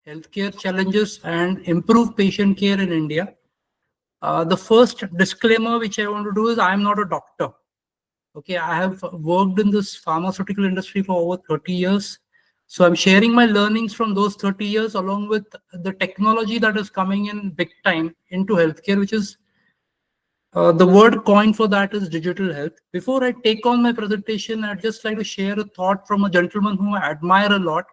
healthcare challenges and improve patient care in India. The first disclaimer which I want to do is I am not a doctor. Okay, I have worked in this pharmaceutical industry for over 30 years. So I'm sharing my learnings from those 30 years along with the technology that is coming in big time into healthcare, which is the word coined for that is digital health. Before I take on my presentation, I'd just like to share a thought from a gentleman whom I admire a lot,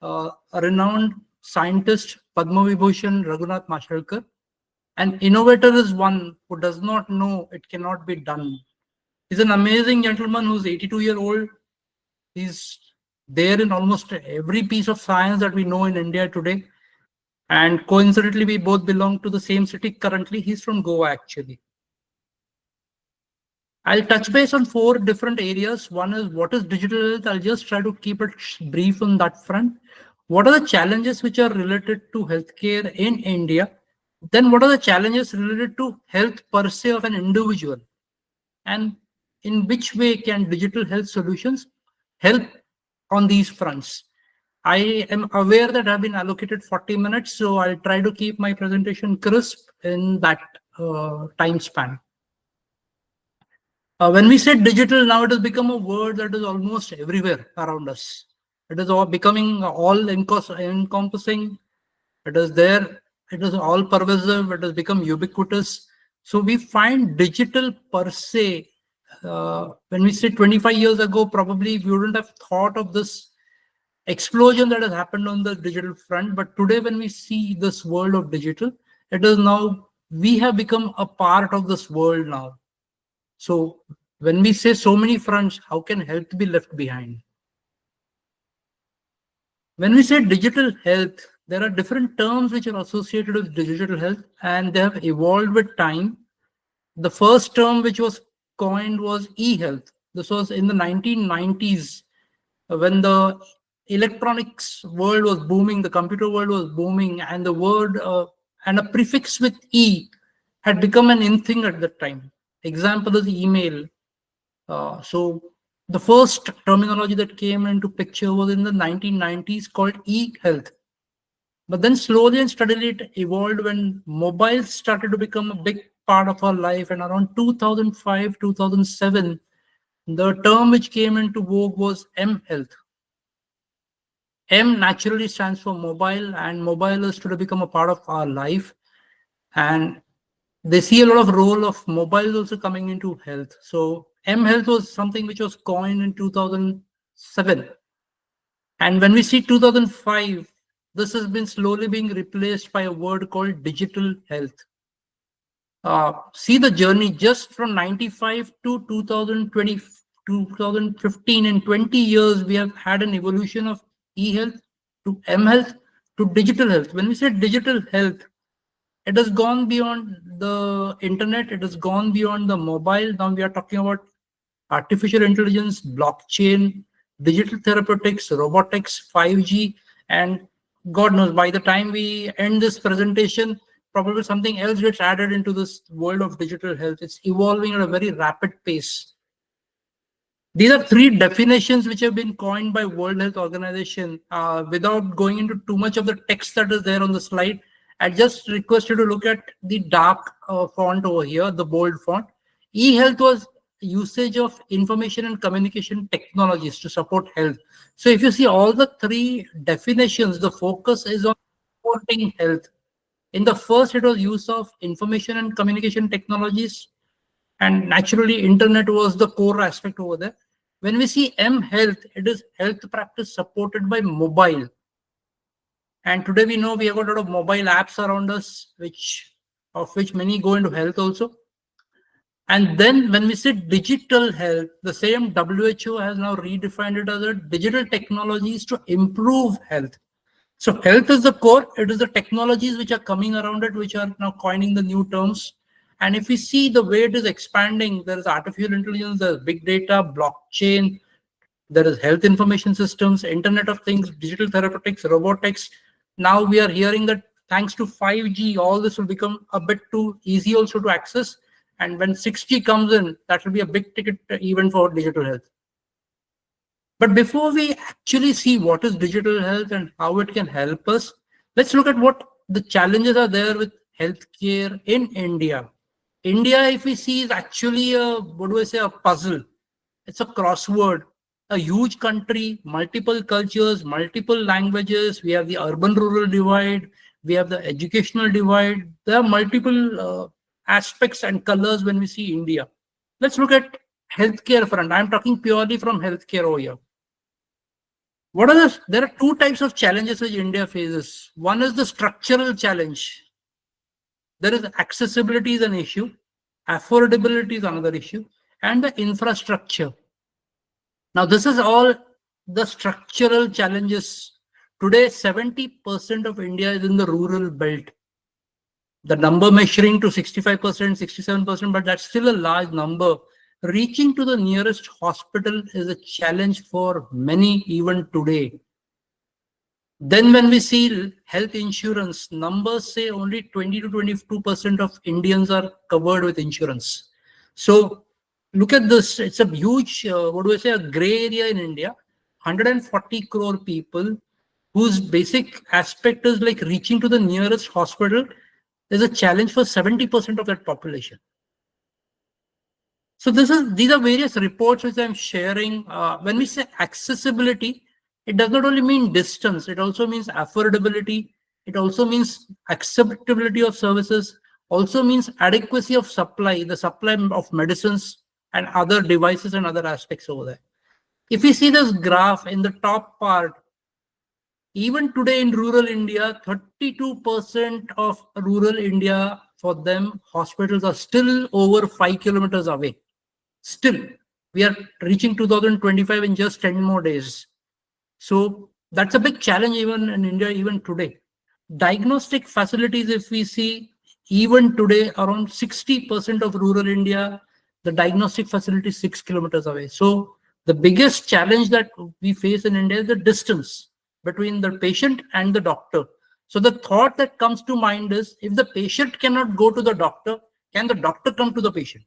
a renowned scientist, Padma Vibhushan Raghunath Mashalkar. An innovator is one who does not know it cannot be done. He's an amazing gentleman who's 82-year-old. He's there in almost every piece of science that we know in India today. And coincidentally, we both belong to the same city currently. He's from Goa, actually. I'll touch base on four different areas. One is what is digital health. I'll just try to keep it brief on that front. What are the challenges which are related to healthcare in India? Then what are the challenges related to health per se of an individual? And in which way can digital health solutions help on these fronts? I am aware that I've been allocated 40 minutes, so I'll try to keep my presentation crisp in that time span. When we say digital, now it has become a word that is almost everywhere around us. It is all becoming all encompassing. It is there. It is all pervasive. It has become ubiquitous. So we find digital per se. When we say 25 years ago, probably we wouldn't have thought of this explosion that has happened on the digital front. But today, when we see this world of digital, it is now, we have become a part of this world now. So when we say so many fronts, how can health be left behind? When we say digital health, there are different terms which are associated with digital health, and they have evolved with time. The first term which was coined was e-health. This was in the 1990s when the electronics world was booming, the computer world was booming, and the word and a prefix with e had become an in thing at that time. Example is email. So the first terminology that came into picture was in the 1990s called e-health. But then slowly and steadily it evolved when mobiles started to become a big part of our life. And around 2005, 2007, the term which came into vogue was m-health. M naturally stands for mobile, and mobile is to become a part of our life. And they see a lot of role of mobiles also coming into health. So m-health was something which was coined in 2007. And when we see 2005, this has been slowly being replaced by a word called digital health. See the journey just from 95 to 2020, 2015. In 20 years, we have had an evolution of e-health to m-health to digital health. When we say digital health, it has gone beyond the internet. It has gone beyond the mobile. Now we are talking about artificial intelligence, blockchain, digital therapeutics, robotics, 5G, and God knows, by the time we end this presentation, probably something else gets added into this world of digital health. It's evolving at a very rapid pace. These are three definitions which have been coined by World Health Organization. Without going into too much of the text that is there on the slide, I just request you to look at the dark font over here, the bold font. E-health was usage of information and communication technologies to support health. So if you see all the three definitions, the focus is on supporting health. In the first, it was use of information and communication technologies, and naturally internet was the core aspect over there. When we see m-health, it is health practice supported by mobile. And today we know we have got a lot of mobile apps around us, of which many go into health also. And then when we say digital health, the same WHO has now redefined it as a digital technologies to improve health. So health is the core. It is the technologies which are coming around it, which are now coining the new terms. And if we see the way it is expanding, there is artificial intelligence, there is big data, blockchain, there is health information systems, Internet of Things, digital therapeutics, robotics. Now we are hearing that thanks to 5G, all this will become a bit too easy also to access. And when 6G comes in, that will be a big ticket event for digital health. But before we actually see what is digital health and how it can help us, Let's look at what the challenges are there with healthcare in India. India, if we see, is actually a puzzle. It's a crossword. A huge country, multiple cultures, multiple languages. We have the urban-rural divide. We have the educational divide. There are multiple aspects and colors when we see India. Let's look at healthcare front. I'm talking purely from healthcare over here. There are two types of challenges which India faces. One is the structural challenge. There is accessibility is an issue, affordability is another issue, and the infrastructure. Now, this is all the structural challenges. Today, 70% of India is in the rural belt. The number measuring to 65%, 67%, but that's still a large number. Reaching to the nearest hospital is a challenge for many even today. Then when we see health insurance, numbers say only 20 to 22% of Indians are covered with insurance. So look at this. It's a huge, a gray area in India. 140 crore people whose basic aspect is like reaching to the nearest hospital is a challenge for 70% of that population. So these are various reports which I'm sharing. When we say accessibility, it does not only mean distance, it also means affordability. It also means acceptability of services, also means adequacy of supply, the supply of medicines and other devices and other aspects over there. If we see this graph in the top part, even today in rural India, 32% of rural India, for them, hospitals are still over 5 kilometers away. Still, we are reaching 2025 in just 10 more days. So that's a big challenge even in India, even today. Diagnostic facilities, if we see, even today, around 60% of rural India, the diagnostic facility is 6 kilometers away. So the biggest challenge that we face in India is the distance between the patient and the doctor. So the thought that comes to mind is, if the patient cannot go to the doctor, can the doctor come to the patient?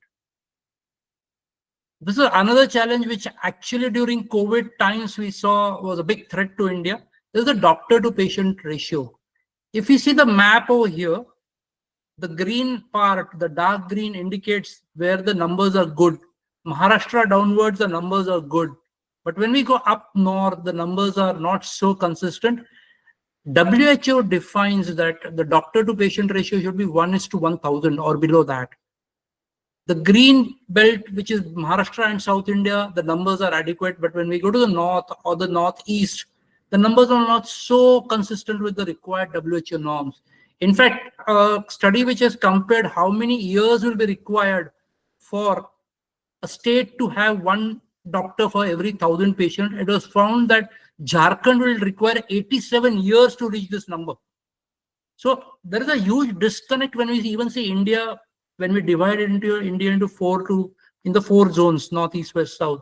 This is another challenge which actually during COVID times we saw was a big threat to India. This is the doctor to patient ratio. If you see the map over here, the green part, the dark green indicates where the numbers are good. Maharashtra downwards, the numbers are good. But when we go up north, the numbers are not so consistent. WHO defines that the doctor to patient ratio should be 1:1000 or below that. The green belt, which is Maharashtra and South India, the numbers are adequate. But when we go to the north or the northeast, the numbers are not so consistent with the required WHO norms. In fact, a study which has compared how many years will be required for a state to have one doctor for every 1,000 patients, it was found that Jharkhand will require 87 years to reach this number. So there is a huge disconnect when we even see India, when we divide into India into the four zones, north, east, west, south.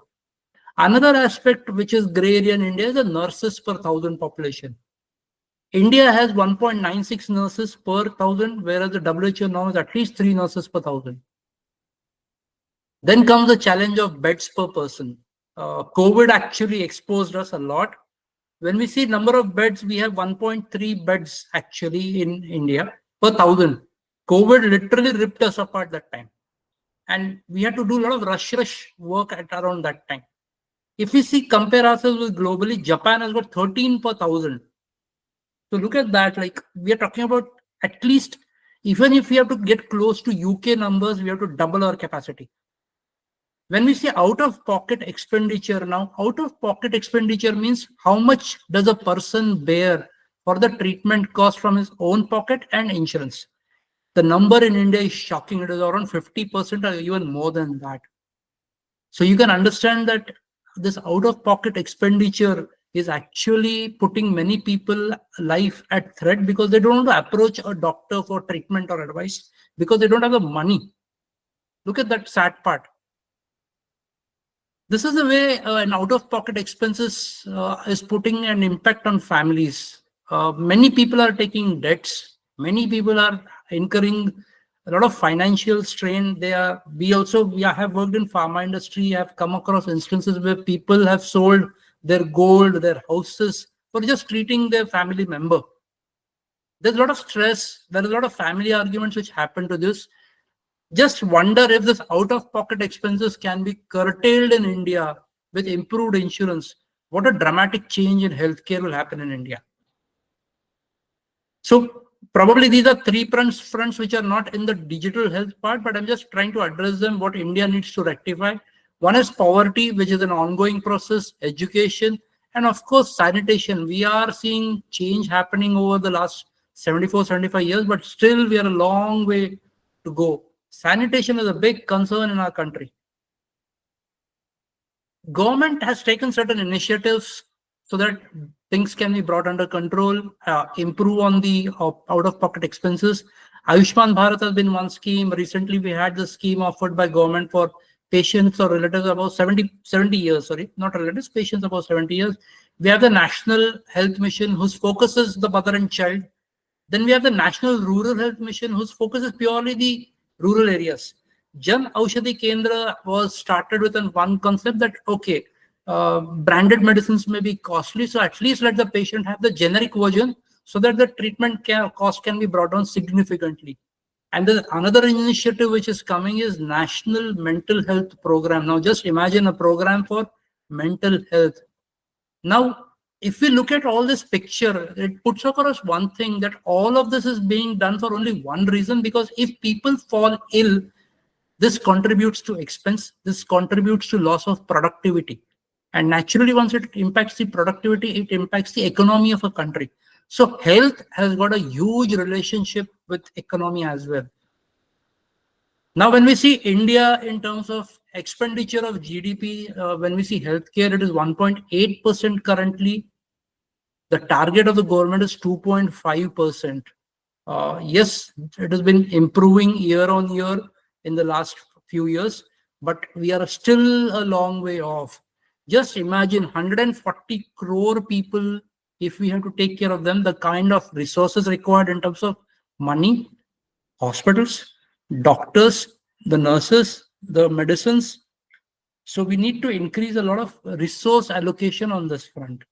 Another aspect which is gray area in India is the nurses per 1,000 population. India has 1.96 nurses per 1,000, whereas the WHO norm is at least 3 nurses per 1,000. Then comes the challenge of beds per person. COVID actually exposed us a lot. When we see number of beds, we have 1.3 beds actually in India per 1,000. COVID literally ripped us apart that time. And we had to do a lot of rush work at around that time. If we see, compare ourselves with globally, Japan has got 13 per 1,000. So look at that, like we are talking about at least, even if we have to get close to UK numbers, we have to double our capacity. When we say out-of-pocket expenditure now, out-of-pocket expenditure means how much does a person bear for the treatment cost from his own pocket and insurance. The number in India is shocking. It is around 50% or even more than that. So you can understand that this out-of-pocket expenditure is actually putting many people life at threat because they don't want to approach a doctor for treatment or advice because they don't have the money. Look at that sad part. This is the way an out-of-pocket expenses is putting an impact on families. Many people are taking debts. Many people are incurring a lot of financial strain. We have worked in pharma industry. Have come across instances where people have sold their gold, their houses for just treating their family member. There's a lot of stress. There is a lot of family arguments which happen to this. Just wonder if this out-of-pocket expenses can be curtailed in India with improved insurance. What a dramatic change in healthcare will happen in India. So probably these are three fronts which are not in the digital health part, but I'm just trying to address them, what India needs to rectify. One is poverty, which is an ongoing process, education, and of course, sanitation. We are seeing change happening over the last 74, 75 years, but still we are a long way to go. Sanitation is a big concern in our country. Government has taken certain initiatives so that things can be brought under control, improve on the out-of-pocket expenses. Ayushman Bharat has been one scheme. Recently, we had the scheme offered by government for patients or relatives above 70 years, sorry, not relatives, patients above 70 years. We have the National Health Mission, whose focus is the mother and child. Then we have the National Rural Health Mission, whose focus is purely the rural areas. Jan Aushadhi Kendra was started with one concept that, okay, branded medicines may be costly, so at least let the patient have the generic version so that the treatment cost can be brought down significantly. And there's another initiative which is coming is National Mental Health Program. Now just imagine a program for mental health. Now, if we look at all this picture, it puts across one thing, that all of this is being done for only one reason, because if people fall ill, this contributes to expense, this contributes to loss of productivity. And naturally, once it impacts the productivity, it impacts the economy of a country. So health has got a huge relationship with economy as well. Now, when we see India in terms of expenditure of GDP, when we see healthcare, it is 1.8% currently. The target of the government is 2.5%. Yes, it has been improving year on year in the last few years, but we are still a long way off. Just imagine 140 crore people, if we have to take care of them, the kind of resources required in terms of money, hospitals, doctors, the nurses, the medicines. So we need to increase a lot of resource allocation on this front.